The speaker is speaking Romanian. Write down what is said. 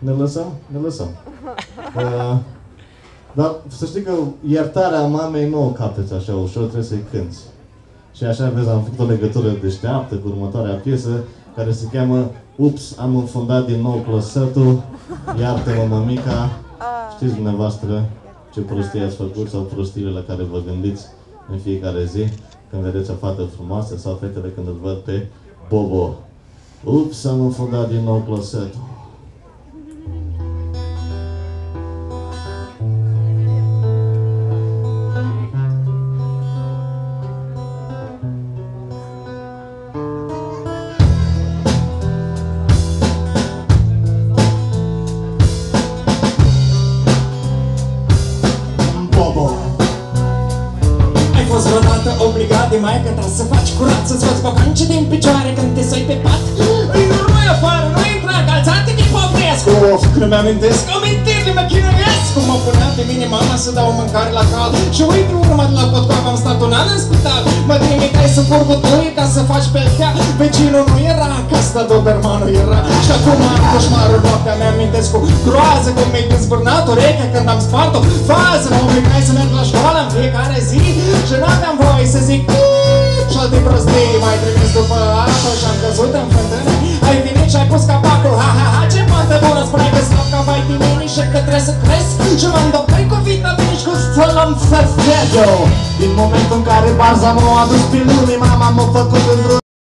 Ne lăsăm? Ne lăsăm. Dar să știi că iertarea mamei nu o capăți așa ușor, trebuie să-i cânti. Și așa, vezi, am făcut o legătură deșteaptă cu următoarea piesă, care se cheamă Ups, am înfundat din nou closetul, iartă-mă, mămica. Știți dumneavoastră ce prostii ați făcut sau prostiile la care vă gândiți în fiecare zi când vedeți o fată frumoasă sau fetele când îl văd pe Bobo. Ups, am înfundat din nou closetul. Obligat de maică ta să faci curat, să-ți faci bocanci din picioare când te sui pe pat. Îi urmăi afară, nu intra încalțate din povresc. Of, când mi-amintesc amintirile mă chinuiesc. Cum mă punea pe mine mama să dau mâncare la cald. Și uite urmă de la potcoavă am stat un an în spital. Mă trimiteai să fur butuie ca să faci peltea. Vecinul nu era, că ăsta dobermanul era. Și acum am coșmarul noaptea, mi-amintesc cu groază cum mi-ai dezbârnat urechea când am spart-o fază. Mă obligai să merg la școală în fiecare zi și n-aveam voie să zic și alte prostii. M-ai trimis după apă și-am căzut în fântână. Ai venit și ai pus capacul, ha ha ha, ce pantă bună. Spuneai că stau ca vai din mine și că trebuie să cresc. Și m-am doctoi cu vitamini și cu stălăm să-ți. Din momentul în care barza m-a adus pe lume, mama m-a făcut într-un